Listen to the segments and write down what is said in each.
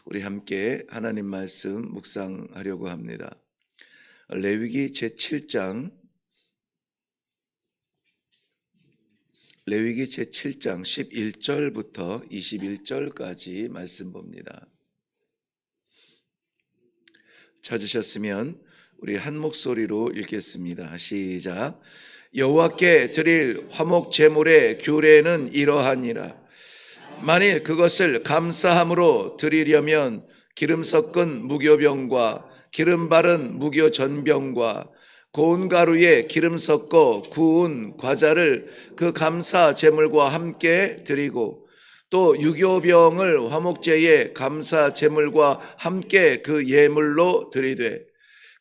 우리 함께 하나님 말씀 묵상하려고 합니다. 레위기 제7장 11절부터 21절까지 말씀 봅니다. 찾으셨으면 우리 한 목소리로 읽겠습니다. 시작. 여호와께 드릴 화목 제물의 규례는 이러하니라. 만일 그것을 감사함으로 드리려면 기름 섞은 무교병과 기름 바른 무교전병과 고운 가루에 기름 섞어 구운 과자를 그 감사 제물과 함께 드리고 또 유교병을 화목제의 감사 제물과 함께 그 예물로 드리되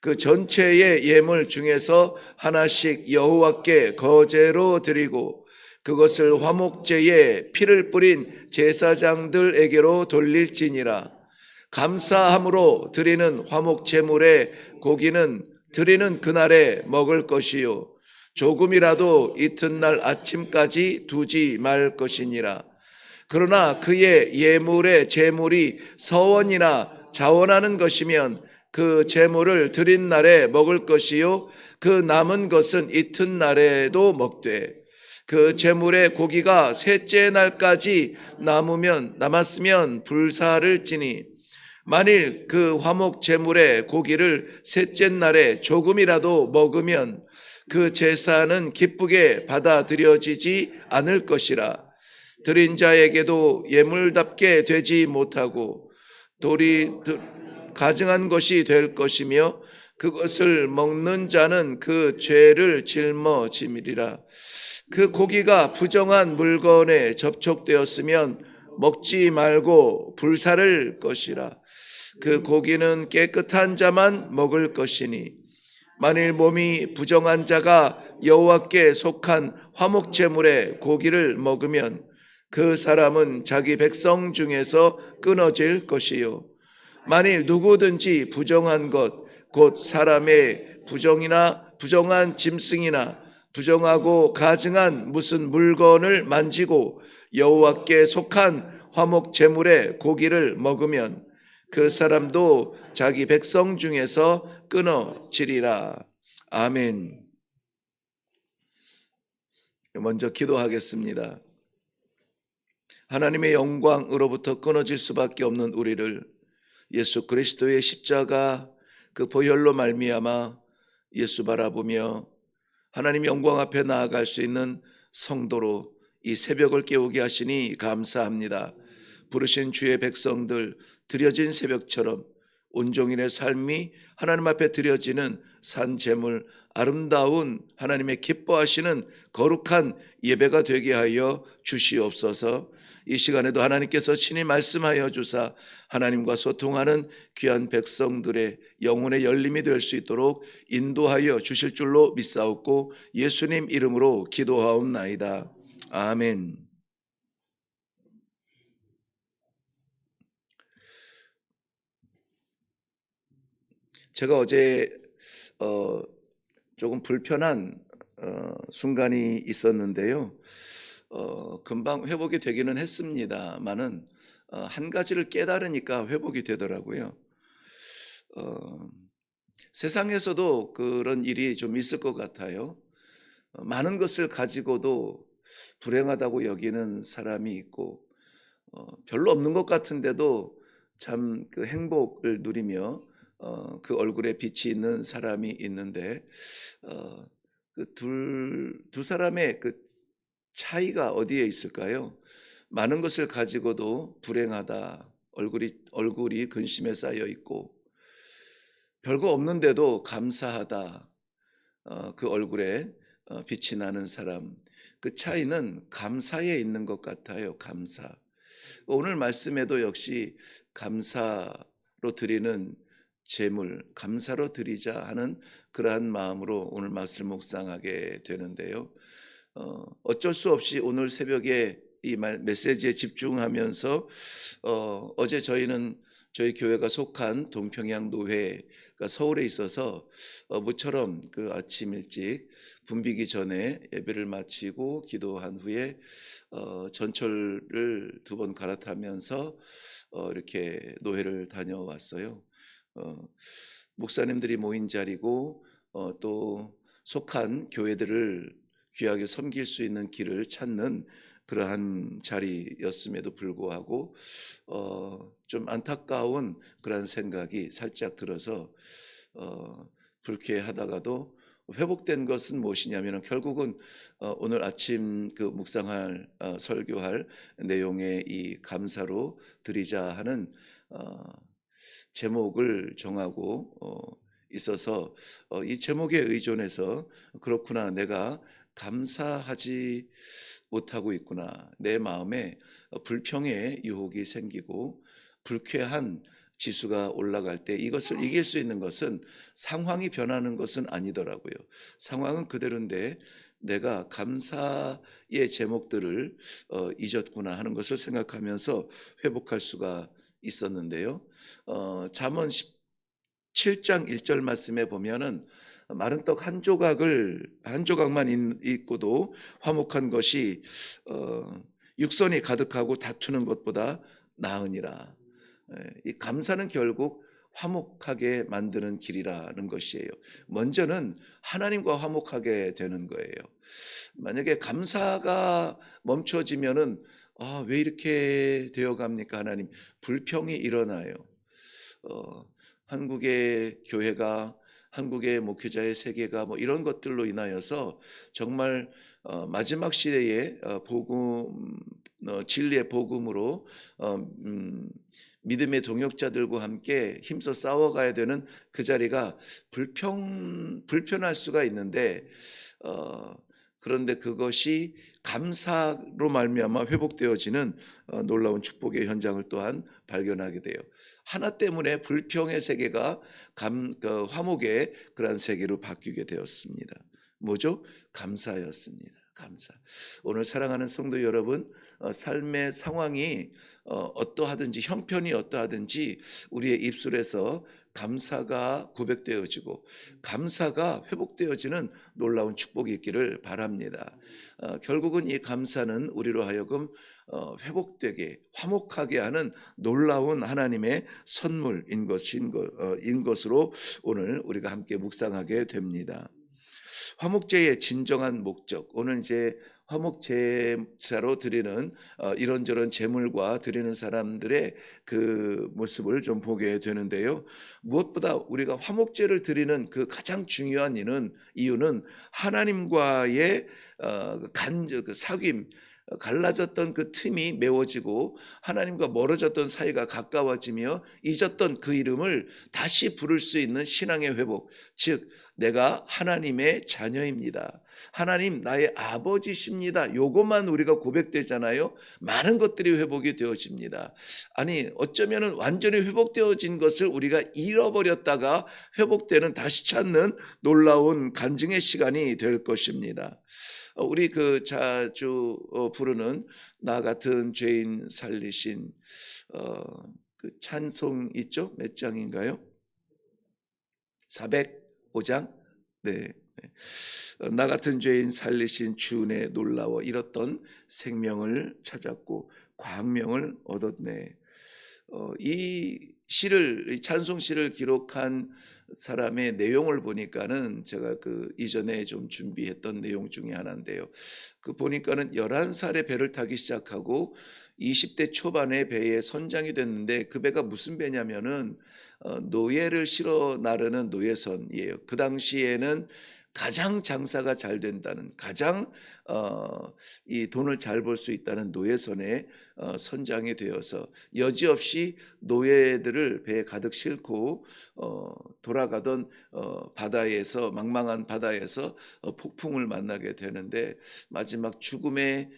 그 전체의 예물 중에서 하나씩 여호와께 거제로 드리고 그것을 화목제에 피를 뿌린 제사장들에게로 돌릴지니라. 감사함으로 드리는 화목제물의 고기는 드리는 그날에 먹을 것이요 조금이라도 이튿날 아침까지 두지 말 것이니라. 그러나 그의 예물의 제물이 서원이나 자원하는 것이면 그 제물을 드린 날에 먹을 것이요 그 남은 것은 이튿날에도 먹되 그 제물의 고기가 셋째 날까지 남았으면 불사를 지니 만일 그 화목 제물의 고기를 셋째 날에 조금이라도 먹으면 그 제사는 기쁘게 받아들여지지 않을 것이라. 드린 자에게도 예물답게 되지 못하고 돌이 가증한 것이 될 것이며 그것을 먹는 자는 그 죄를 짊어지리라. 그 고기가 부정한 물건에 접촉되었으면 먹지 말고 불사를 것이라. 그 고기는 깨끗한 자만 먹을 것이니 만일 몸이 부정한 자가 여호와께 속한 화목제물의 고기를 먹으면 그 사람은 자기 백성 중에서 끊어질 것이요 만일 누구든지 부정한 것 곧 사람의 부정이나 부정한 짐승이나 부정하고 가증한 무슨 물건을 만지고 여호와께 속한 화목 제물의 고기를 먹으면 그 사람도 자기 백성 중에서 끊어지리라. 아멘. 먼저 기도하겠습니다. 하나님의 영광으로부터 끊어질 수밖에 없는 우리를 예수 그리스도의 십자가 그 보혈로 말미암아 예수 바라보며 하나님 영광 앞에 나아갈 수 있는 성도로 이 새벽을 깨우게 하시니 감사합니다. 부르신 주의 백성들 드려진 새벽처럼 온종일의 삶이 하나님 앞에 드려지는 산제물 아름다운 하나님의 기뻐하시는 거룩한 예배가 되게 하여 주시옵소서. 이 시간에도 하나님께서 친히 말씀하여 주사 하나님과 소통하는 귀한 백성들의 영혼의 열림이 될 수 있도록 인도하여 주실 줄로 믿사옵고 예수님 이름으로 기도하옵나이다. 아멘. 제가 어제 조금 불편한 순간이 있었는데요. 금방 회복이 되기는 했습니다만은 한 가지를 깨달으니까 회복이 되더라고요. 세상에서도 그런 일이 좀 있을 것 같아요. 많은 것을 가지고도 불행하다고 여기는 사람이 있고 별로 없는 것 같은데도 참 그 행복을 누리며 그 얼굴에 빛이 있는 사람이 있는데 그 두 사람의 그 차이가 어디에 있을까요? 많은 것을 가지고도 불행하다. 얼굴이 근심에 쌓여 있고 별거 없는데도 감사하다. 그 얼굴에 빛이 나는 사람. 그 차이는 감사에 있는 것 같아요. 감사. 오늘 말씀에도 역시 감사로 드리는 제물, 감사로 드리자 하는 그러한 마음으로 오늘 말씀 묵상하게 되는데요. 어쩔 수 없이 오늘 새벽에 이 메시지에 집중하면서 어제 저희 교회가 속한 동평양 노회가 서울에 있어서 모처럼 그 아침 일찍 붐비기 전에 예배를 마치고 기도한 후에 전철을 2번 갈아타면서 이렇게 노회를 다녀왔어요. 어, 목사님들이 모인 자리고 또 속한 교회들을 귀하게 섬길 수 있는 길을 찾는 그러한 자리였음에도 불구하고 좀 안타까운 그런 생각이 살짝 들어서 불쾌하다가도 회복된 것은 무엇이냐면 결국은 오늘 아침 그 묵상할 설교할 내용의 이 감사로 드리자 하는 어, 제목을 정하고 있어서 이 제목에 의존해서 그렇구나, 내가 감사하지 못하고 있구나, 내 마음에 불평의 유혹이 생기고 불쾌한 지수가 올라갈 때 이것을 이길 수 있는 것은 상황이 변하는 것은 아니더라고요. 상황은 그대로인데 내가 감사의 제목들을 잊었구나 하는 것을 생각하면서 회복할 수가 있었는데요. 잠언 17장 1절 말씀에 보면은 마른 떡 한 조각만 있고도 화목한 것이 육선이 가득하고 다투는 것보다 나으니라. 이 감사는 결국 화목하게 만드는 길이라는 것이에요. 먼저는 하나님과 화목하게 되는 거예요. 만약에 감사가 멈춰지면은 왜 이렇게 되어 갑니까, 하나님? 불평이 일어나요. 한국의 교회가, 한국의 목회자의 세계가 뭐 이런 것들로 인하여서 정말 마지막 시대에 복음, 진리의 복음으로 믿음의 동역자들과 함께 힘써 싸워가야 되는 그 자리가 불편할 수가 있는데 그런데 그것이 감사로 말미암아 회복되어지는 놀라운 축복의 현장을 또한 발견하게 돼요. 하나 때문에 불평의 세계가 화목의 그러한 세계로 바뀌게 되었습니다. 뭐죠? 감사였습니다. 감사. 오늘 사랑하는 성도 여러분, 삶의 상황이 어떠하든지 형편이 어떠하든지 우리의 입술에서 감사가 고백되어지고 감사가 회복되어지는 놀라운 축복이 있기를 바랍니다. 결국은 이 감사는 우리로 하여금 회복되게 화목하게 하는 놀라운 하나님의 선물인 것으로 오늘 우리가 함께 묵상하게 됩니다. 화목제의 진정한 목적, 오늘 이제 화목제사로 드리는 이런저런 제물과 드리는 사람들의 그 모습을 좀 보게 되는데요. 무엇보다 우리가 화목제를 드리는 그 가장 중요한 이유는 하나님과의 그 사귐, 갈라졌던 그 틈이 메워지고 하나님과 멀어졌던 사이가 가까워지며 잊었던 그 이름을 다시 부를 수 있는 신앙의 회복, 즉 내가 하나님의 자녀입니다, 하나님 나의 아버지십니다, 요것만 우리가 고백되잖아요. 많은 것들이 회복이 되어집니다. 아니 어쩌면 완전히 회복되어진 것을 우리가 잃어버렸다가 회복되는, 다시 찾는 놀라운 간증의 시간이 될 것입니다. 우리 그 자주 부르는 나 같은 죄인 살리신 그 찬송 있죠? 몇 장인가요? 405장? 네. 나 같은 죄인 살리신 주 은혜 놀라워 잃었던 생명을 찾았고 광명을 얻었네. 이 시를, 이 찬송시를 기록한 사람의 내용을 보니까는 제가 그 이전에 좀 준비했던 내용 중에 하나인데요. 그 보니까는 11살에 배를 타기 시작하고 20대 초반에 배에 선장이 됐는데 그 배가 무슨 배냐면은 노예를 실어 나르는 노예선이에요. 그 당시에는 가장 장사가 잘 된다는, 가장 이 돈을 잘 벌 수 있다는 노예선에 선장이 되어서 여지없이 노예들을 배에 가득 싣고 돌아가던 바다에서, 망망한 바다에서 폭풍을 만나게 되는데 마지막 죽음에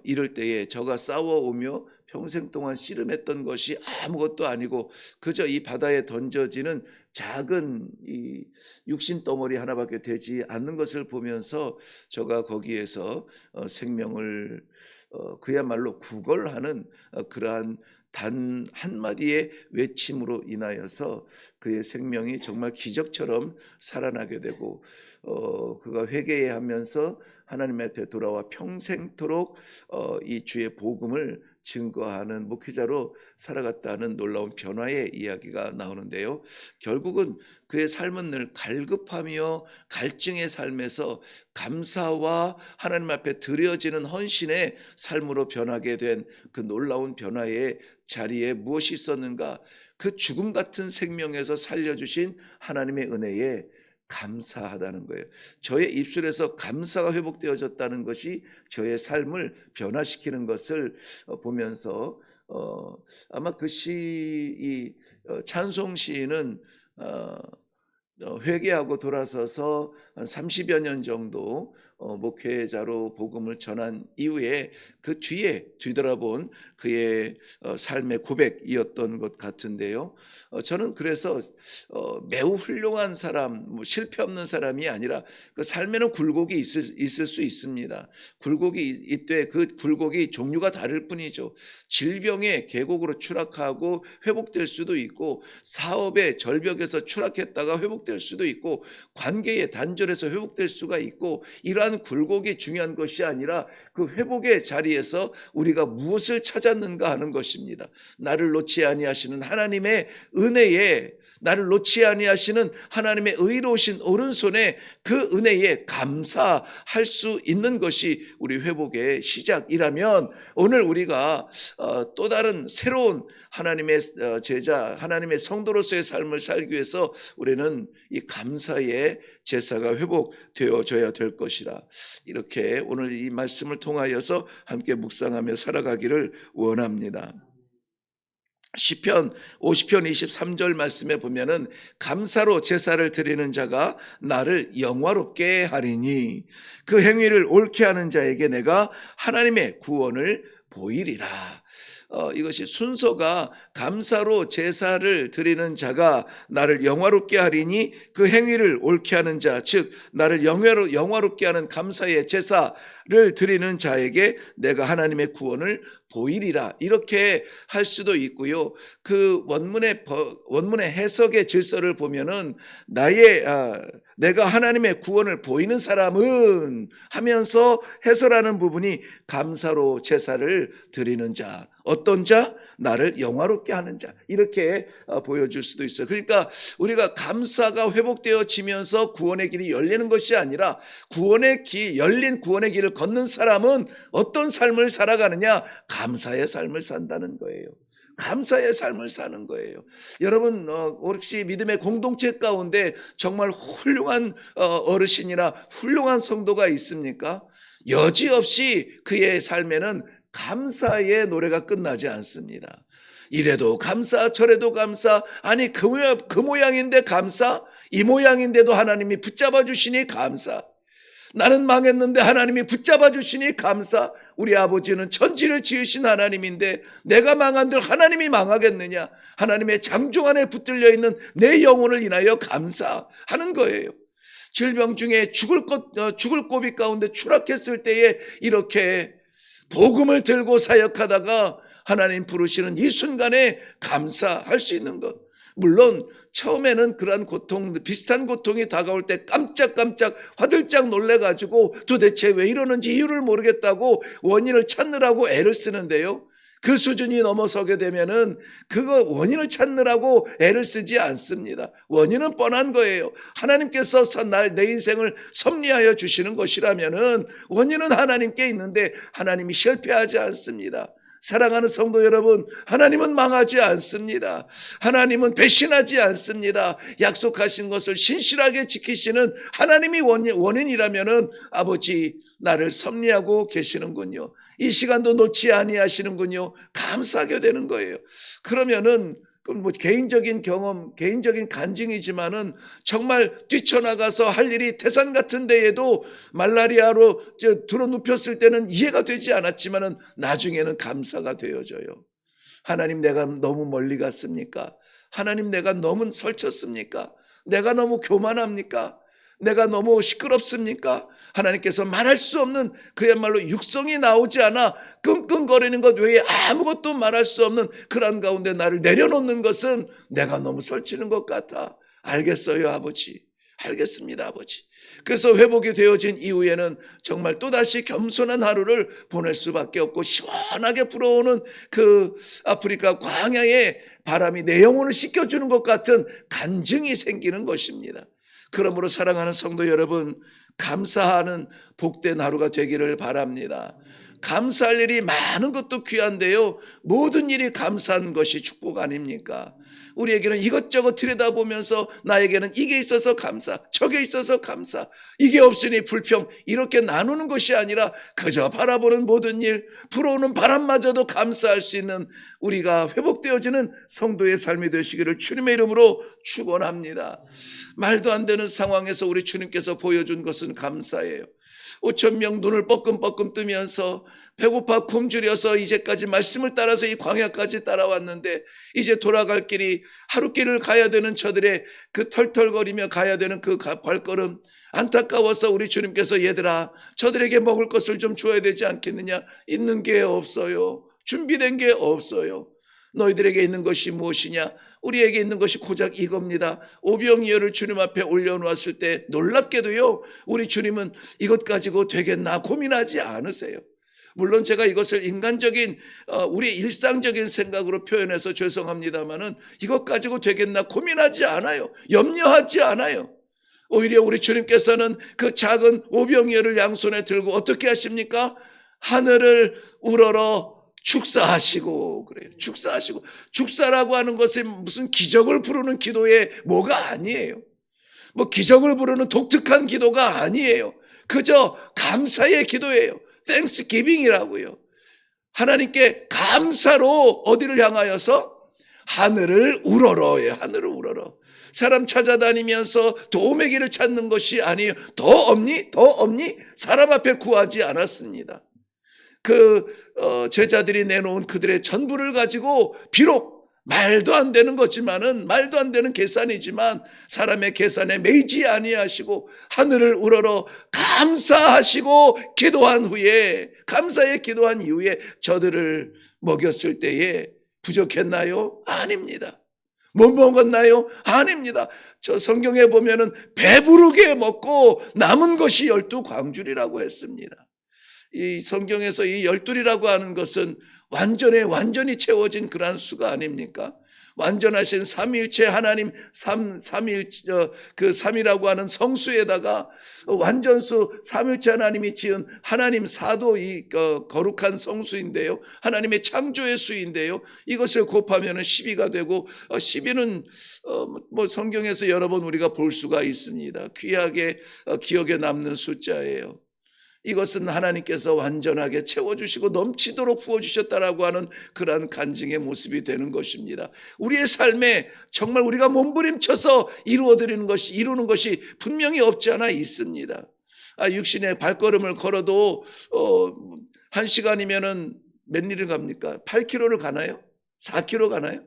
이럴 때에 저가 싸워오며 평생 동안 씨름했던 것이 아무것도 아니고 그저 이 바다에 던져지는 작은 이 육신 덩어리 하나밖에 되지 않는 것을 보면서 저가 거기에서 생명을 그야말로 구걸하는 그러한 단 한마디의 외침으로 인하여서 그의 생명이 정말 기적처럼 살아나게 되고 그가 회개하면서 하나님한테 돌아와 평생토록 이 주의 복음을 증거하는 목회자로 살아갔다는 놀라운 변화의 이야기가 나오는데요. 결국은 그의 삶은 늘 갈급하며 갈증의 삶에서 감사와 하나님 앞에 드려지는 헌신의 삶으로 변하게 된 그 놀라운 변화의 자리에 무엇이 있었는가? 그 죽음 같은 생명에서 살려주신 하나님의 은혜에 감사하다는 거예요. 저의 입술에서 감사가 회복되어졌다는 것이 저의 삶을 변화시키는 것을 보면서 아마 그 이 찬송 시인은 회개하고 돌아서서 한 30여 년 정도 목회자로 복음을 전한 이후에 그 뒤에 뒤돌아본 그의 삶의 고백이었던 것 같은데요. 저는 그래서 매우 훌륭한 사람, 실패 없는 사람이 아니라 그 삶에는 굴곡이 있을 수 있습니다. 굴곡이 이때 그 굴곡이 종류가 다를 뿐이죠. 질병의 계곡으로 추락하고 회복될 수도 있고, 사업의 절벽에서 추락했다가 회복될 수도 있고, 관계의 단절에서 회복될 수가 있고, 이러한 굴곡이 중요한 것이 아니라 그 회복의 자리에서 우리가 무엇을 찾았는가 하는 것입니다. 나를 놓지 아니하시는 하나님의 은혜에, 나를 놓지 아니하시는 하나님의 의로우신 오른손에 그 은혜에 감사할 수 있는 것이 우리 회복의 시작이라면, 오늘 우리가 또 다른 새로운 하나님의 제자, 하나님의 성도로서의 삶을 살기 위해서 우리는 이 감사의 제사가 회복되어져야 될 것이라, 이렇게 오늘 이 말씀을 통하여서 함께 묵상하며 살아가기를 원합니다. 시편 50편 23절 말씀에 보면은 감사로 제사를 드리는 자가 나를 영화롭게 하리니 그 행위를 옳게 하는 자에게 내가 하나님의 구원을 보이리라. 이것이 순서가 감사로 제사를 드리는 자가 나를 영화롭게 하리니 그 행위를 옳게 하는 자, 즉 나를 영화롭게 하는 감사의 제사를 드리는 자에게 내가 하나님의 구원을 보이리라, 이렇게 할 수도 있고요. 그 원문의 해석의 질서를 보면은 내가 하나님의 구원을 보이는 사람은 하면서 해설하는 부분이 감사로 제사를 드리는 자, 어떤 자? 나를 영화롭게 하는 자, 이렇게 보여줄 수도 있어요. 그러니까 우리가 감사가 회복되어지면서 구원의 길이 열리는 것이 아니라 열린 구원의 길을 걷는 사람은 어떤 삶을 살아가느냐? 감사의 삶을 산다는 거예요. 감사의 삶을 사는 거예요. 여러분, 혹시 믿음의 공동체 가운데 정말 훌륭한 어르신이나 훌륭한 성도가 있습니까? 여지없이 그의 삶에는 감사의 노래가 끝나지 않습니다. 이래도 감사, 저래도 감사, 아니 그 모양인데 감사, 이 모양인데도 하나님이 붙잡아 주시니 감사, 나는 망했는데 하나님이 붙잡아 주시니 감사. 우리 아버지는 천지를 지으신 하나님인데 내가 망한들 하나님이 망하겠느냐? 하나님의 장중 안에 붙들려 있는 내 영혼을 인하여 감사하는 거예요. 질병 중에 죽을 고비 가운데 추락했을 때에 이렇게 복음을 들고 사역하다가 하나님 부르시는 이 순간에 감사할 수 있는 것. 물론 처음에는 그러한 비슷한 고통이 다가올 때 깜짝깜짝 화들짝 놀래가지고 도대체 왜 이러는지 이유를 모르겠다고 원인을 찾느라고 애를 쓰는데요. 그 수준이 넘어서게 되면은 그거 원인을 찾느라고 애를 쓰지 않습니다. 원인은 뻔한 거예요. 하나님께서 내 인생을 섭리하여 주시는 것이라면은 원인은 하나님께 있는데 하나님이 실패하지 않습니다. 사랑하는 성도 여러분, 하나님은 망하지 않습니다. 하나님은 배신하지 않습니다. 약속하신 것을 신실하게 지키시는 하나님이 원인이라면은 아버지, 나를 섭리하고 계시는군요. 이 시간도 놓지 아니하시는군요. 감사하게 되는 거예요. 그러면은 개인적인 경험, 개인적인 간증이지만은 정말 뛰쳐나가서 할 일이 태산 같은 데에도 말라리아로 들어 눕혔을 때는 이해가 되지 않았지만은 나중에는 감사가 되어져요. 하나님, 내가 너무 멀리 갔습니까? 하나님, 내가 너무 설쳤습니까? 내가 너무 교만합니까? 내가 너무 시끄럽습니까? 하나님께서 말할 수 없는 그야말로 육성이 나오지 않아 끙끙거리는 것 외에 아무것도 말할 수 없는 그런 가운데 나를 내려놓는 것은 내가 너무 설치는 것 같아. 알겠어요, 아버지. 알겠습니다, 아버지. 그래서 회복이 되어진 이후에는 정말 또다시 겸손한 하루를 보낼 수밖에 없고, 시원하게 불어오는 그 아프리카 광야의 바람이 내 영혼을 씻겨주는 것 같은 간증이 생기는 것입니다. 그러므로 사랑하는 성도 여러분, 감사하는 복된 하루가 되기를 바랍니다. 감사할 일이 많은 것도 귀한데요, 모든 일이 감사한 것이 축복 아닙니까? 우리에게는 이것저것 들여다보면서 나에게는 이게 있어서 감사, 저게 있어서 감사, 이게 없으니 불평, 이렇게 나누는 것이 아니라 그저 바라보는 모든 일, 불어오는 바람마저도 감사할 수 있는 우리가 회복되어지는 성도의 삶이 되시기를 주님의 이름으로 축원합니다. 말도 안 되는 상황에서 우리 주님께서 보여준 것은 감사예요. 5,000명 눈을 뻐끔뻐끔 뜨면서 배고파 굶주려서 이제까지 말씀을 따라서 이 광야까지 따라왔는데, 이제 돌아갈 길이 하루길을 가야 되는 저들의 그 털털거리며 가야 되는 그 발걸음, 안타까워서 우리 주님께서 얘들아, 저들에게 먹을 것을 좀 줘야 되지 않겠느냐? 있는 게 없어요. 준비된 게 없어요. 너희들에게 있는 것이 무엇이냐? 우리에게 있는 것이 고작 이겁니다. 오병이어를 주님 앞에 올려놓았을 때 놀랍게도요, 우리 주님은 이것 가지고 되겠나 고민하지 않으세요. 물론 제가 이것을 인간적인 우리 일상적인 생각으로 표현해서 죄송합니다마는 이것 가지고 되겠나 고민하지 않아요. 염려하지 않아요. 오히려 우리 주님께서는 그 작은 오병이어를 양손에 들고 어떻게 하십니까? 하늘을 우러러 축사하시고 그래요. 축사하시고. 축사라고 하는 것은 무슨 기적을 부르는 기도의 뭐가 아니에요. 뭐 기적을 부르는 독특한 기도가 아니에요. 그저 감사의 기도예요. 땡스기빙이라고요. 하나님께 감사로 어디를 향하여서? 하늘을 우러러예요. 하늘을 우러러. 사람 찾아다니면서 도움의 길을 찾는 것이 아니에요. 더 없니? 더 없니? 사람 앞에 구하지 않았습니다. 제자들이 내놓은 그들의 전부를 가지고 비록 말도 안 되는 거지만은, 말도 안 되는 계산이지만 사람의 계산에 매이지 아니하시고 하늘을 우러러 감사하시고 기도한 후에, 감사의 기도한 이후에 저들을 먹였을 때에 부족했나요? 아닙니다. 못 먹었나요? 아닙니다. 저 성경에 보면은 배부르게 먹고 남은 것이 12광줄이라고 했습니다. 이 성경에서 이 12이라고 하는 것은 완전히 채워진 그러한 수가 아닙니까? 완전하신 삼위일체 하나님 그 삼이라고 하는 성수에다가 완전수 삼위일체 하나님이 지은 하나님 사도 이 거룩한 성수인데요, 하나님의 창조의 수인데요, 이것을 곱하면 12가 되고 12는 뭐 성경에서 여러 번 우리가 볼 수가 있습니다. 귀하게 기억에 남는 숫자예요. 이것은 하나님께서 완전하게 채워주시고 넘치도록 부어주셨다라고 하는 그러한 간증의 모습이 되는 것입니다. 우리의 삶에 정말 우리가 몸부림쳐서 이루는 것이 분명히 없지 않아 있습니다. 육신의 발걸음을 걸어도 1시간이면은 몇 리를 갑니까? 8km를 가나요? 4km 가나요?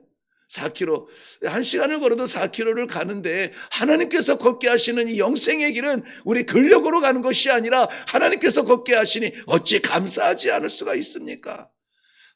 4km. 1시간을 걸어도 4km를 가는데, 하나님께서 걷게 하시는 이 영생의 길은 우리 근력으로 가는 것이 아니라 하나님께서 걷게 하시니 어찌 감사하지 않을 수가 있습니까?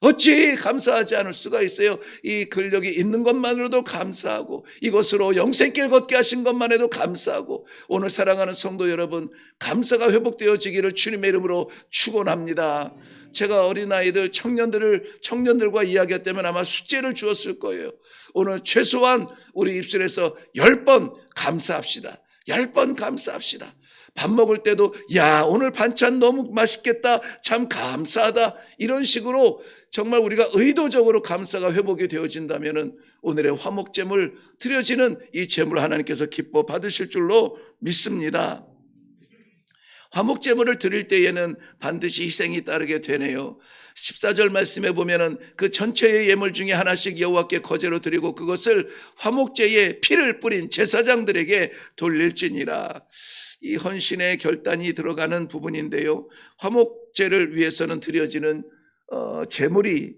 어찌 감사하지 않을 수가 있어요? 이 근력이 있는 것만으로도 감사하고, 이것으로 영생길 걷게 하신 것만 해도 감사하고, 오늘 사랑하는 성도 여러분, 감사가 회복되어지기를 주님의 이름으로 축원합니다. 제가 어린아이들, 청년들과 이야기했다면 아마 숙제를 주었을 거예요. 오늘 최소한 우리 입술에서 10번 감사합시다. 10번 감사합시다. 밥 먹을 때도 야, 오늘 반찬 너무 맛있겠다, 참 감사하다, 이런 식으로 정말 우리가 의도적으로 감사가 회복이 되어진다면 오늘의 화목제물 드려지는 이 제물 하나님께서 기뻐 받으실 줄로 믿습니다. 화목제물을 드릴 때에는 반드시 희생이 따르게 되네요. 14절 말씀에 보면은 그 전체의 예물 중에 하나씩 여호와께 거제로 드리고 그것을 화목제에 피를 뿌린 제사장들에게 돌릴지니라. 이 헌신의 결단이 들어가는 부분인데요, 화목제를 위해서는 드려지는 제물이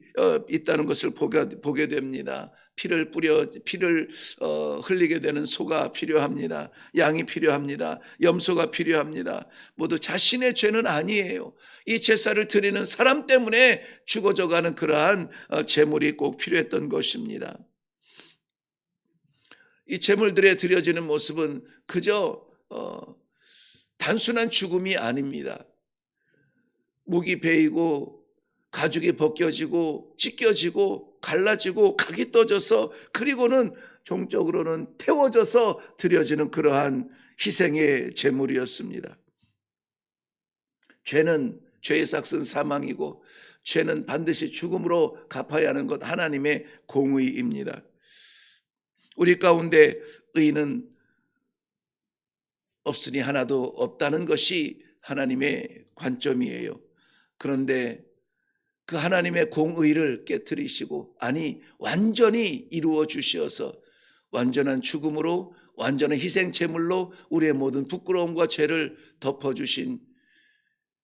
있다는 것을 보게 됩니다. 피를 흘리게 되는 소가 필요합니다. 양이 필요합니다. 염소가 필요합니다. 모두 자신의 죄는 아니에요. 이 제사를 드리는 사람 때문에 죽어져가는 그러한 제물이 꼭 필요했던 것입니다. 이 제물들에 드려지는 모습은 그저 단순한 죽음이 아닙니다. 목이 베이고 가죽이 벗겨지고 찢겨지고 갈라지고 각이 떠져서 그리고는 종적으로는 태워져서 드려지는 그러한 희생의 제물이었습니다. 죄의 삭은 사망이고 죄는 반드시 죽음으로 갚아야 하는 것, 하나님의 공의입니다. 우리 가운데 의는 없으니 하나도 없다는 것이 하나님의 관점이에요. 그런데 그 하나님의 공의를 깨트리시고, 아니 완전히 이루어 주시어서 완전한 죽음으로, 완전한 희생 제물로 우리의 모든 부끄러움과 죄를 덮어주신,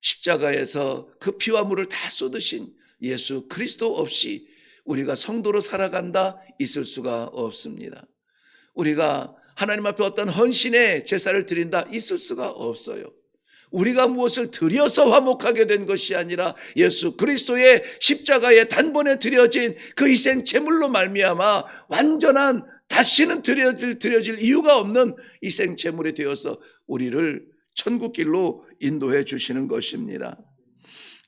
십자가에서 그 피와 물을 다 쏟으신 예수 그리스도 없이 우리가 성도로 살아간다 있을 수가 없습니다. 우리가 하나님 앞에 어떤 헌신의 제사를 드린다 있을 수가 없어요. 우리가 무엇을 드려서 화목하게 된 것이 아니라 예수 그리스도의 십자가에 단번에 드려진 그 희생 제물로 말미암아 완전한, 다시는 드려질 이유가 없는 희생 제물이 되어서 우리를 천국길로 인도해 주시는 것입니다.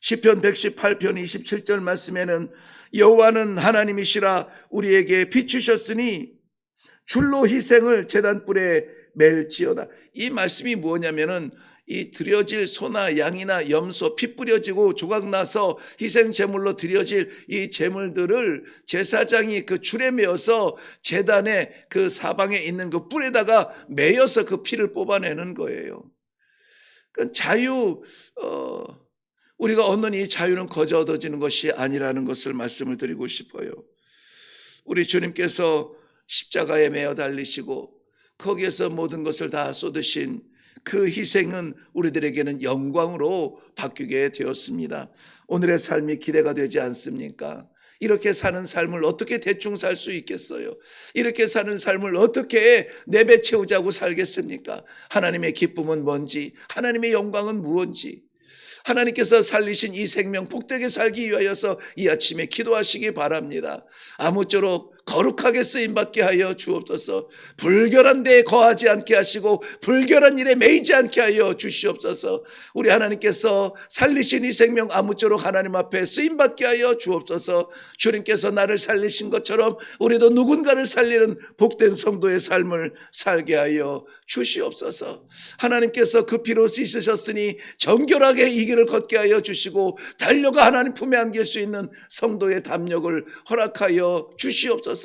시편 118편 27절 말씀에는 여호와는 하나님이시라 우리에게 비추셨으니 줄로 희생을 제단불에 맬지어다. 이 말씀이 뭐냐면은 이 드려질 소나 양이나 염소 피 뿌려지고 조각나서 희생 제물로 드려질 이 제물들을 제사장이 그 줄에 매어서 제단의 그 사방에 있는 그 뿔에다가 매어서 그 피를 뽑아내는 거예요. 우리가 얻는 이 자유는 거저 얻어지는 것이 아니라는 것을 말씀을 드리고 싶어요. 우리 주님께서 십자가에 매어 달리시고 거기에서 모든 것을 다 쏟으신 그 희생은 우리들에게는 영광으로 바뀌게 되었습니다. 오늘의 삶이 기대가 되지 않습니까? 이렇게 사는 삶을 어떻게 대충 살 수 있겠어요? 이렇게 사는 삶을 어떻게 내배채우자고 살겠습니까? 하나님의 기쁨은 뭔지, 하나님의 영광은 무엇인지, 하나님께서 살리신 이 생명 복되게 살기 위하여서 이 아침에 기도하시기 바랍니다. 아무쪼록 거룩하게 쓰임받게 하여 주옵소서. 불결한 데에 거하지 않게 하시고 불결한 일에 매이지 않게 하여 주시옵소서. 우리 하나님께서 살리신 이 생명 아무쪼록 하나님 앞에 쓰임받게 하여 주옵소서. 주님께서 나를 살리신 것처럼 우리도 누군가를 살리는 복된 성도의 삶을 살게 하여 주시옵소서. 하나님께서 그 피로 씻으셨으니 정결하게 이 길을 걷게 하여 주시고 달려가 하나님 품에 안길 수 있는 성도의 담력을 허락하여 주시옵소서.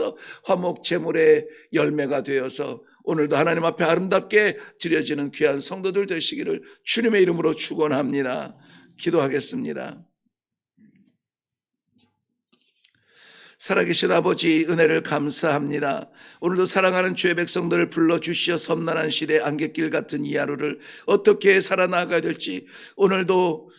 화목 제물의 열매가 되어서 오늘도 하나님 앞에 아름답게 드려지는 귀한 성도들 되시기를 주님의 이름으로 축원합니다. 기도하겠습니다. 살아계신 아버지, 은혜를 감사합니다. 오늘도 사랑하는 주의 백성들을 불러주시어 섬난한 시대 안갯길 같은 이 하루를 어떻게 살아나가야 될지 오늘도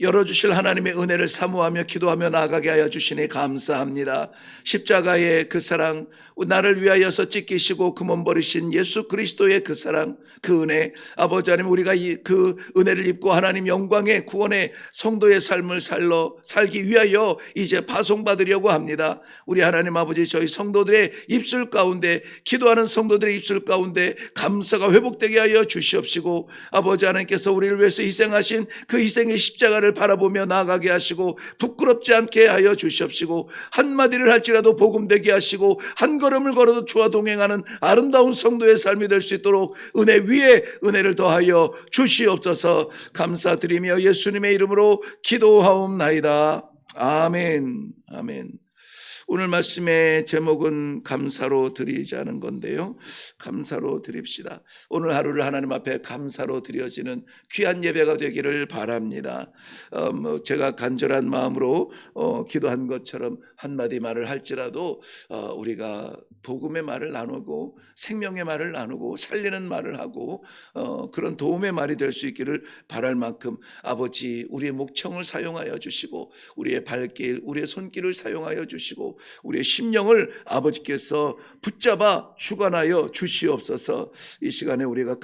열어주실 하나님의 은혜를 사모하며 기도하며 나아가게 하여 주시니 감사합니다. 십자가의 그 사랑, 나를 위하여서 찢기시고 금원 버리신 예수 그리스도의 그 사랑, 그 은혜, 아버지 하나님, 우리가 그 은혜를 입고 하나님 영광의 구원의 성도의 삶을 살기 위하여 이제 파송받으려고 합니다. 우리 하나님 아버지, 저희 성도들의 입술 가운데, 기도하는 성도들의 입술 가운데 감사가 회복되게 하여 주시옵시고, 아버지 하나님께서 우리를 위해서 희생하신 그 희생의 십자가를 바라보며 나아가게 하시고 부끄럽지 않게 하여 주시옵시고, 한마디를 할지라도 복음되게 하시고 한 걸음을 걸어도 주와 동행하는 아름다운 성도의 삶이 될 수 있도록 은혜 위에 은혜를 더하여 주시옵소서. 감사드리며 예수님의 이름으로 기도하옵나이다. 아멘. 아멘. 오늘 말씀의 제목은 감사로 드리자는 건데요, 감사로 드립시다. 오늘 하루를 하나님 앞에 감사로 드려지는 귀한 예배가 되기를 바랍니다. 제가 간절한 마음으로 기도한 것처럼 한마디 말을 할지라도 우리가 복음의 말을 나누고 생명의 말을 나누고 살리는 말을 하고 그런 도움의 말이 될 수 있기를 바랄 만큼 아버지, 우리의 목청을 사용하여 주시고 우리의 발길, 우리의 손길을 사용하여 주시고 주시고 우리의 심령을 아버지께서 붙잡아 주관하여 주시옵소서. 이 시간에 우리가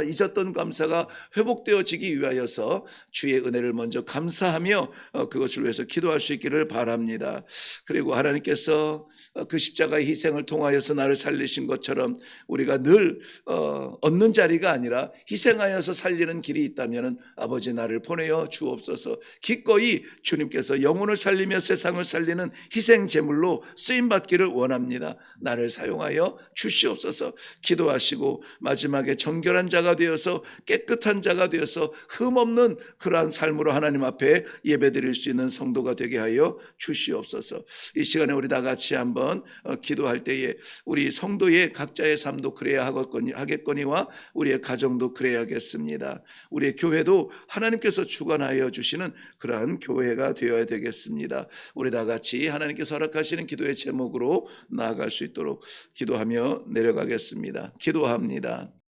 잊었던 감사가 회복되어지기 위하여서 주의 은혜를 먼저 감사하며 그것을 위해서 기도할 수 있기를 바랍니다. 그리고 하나님께서 그 십자가의 희생을 통하여서 나를 살리신 것처럼 우리가 늘 얻는 자리가 아니라 희생하여서 살리는 길이 있다면 아버지 나를 보내어 주옵소서. 기꺼이 주님께서 영혼을 살리며 세상을 살리는 희생 제물로 쓰임 받기를 원합니다. 나를 사용하여 주시옵소서. 기도하시고 마지막에 정결한 자가 되어서 깨끗한 자가 되어서 흠없는 그러한 삶으로 하나님 앞에 예배드릴 수 있는 성도가 되게 하여 주시옵소서. 이 시간에 우리 다 같이 한번 기도할 때에 우리 성도의 각자의 삶도 그래야 하겠거니와 우리의 가정도 그래야겠습니다. 우리의 교회도 하나님께서 주관하여 주시는 그러한 교회가 되어야 되겠습니다. 우리 다 같이 하나님께서 허락하시는 기도의 제목으로 나아갈 수 있도록 기도하며 내려가겠습니다. 기도합니다.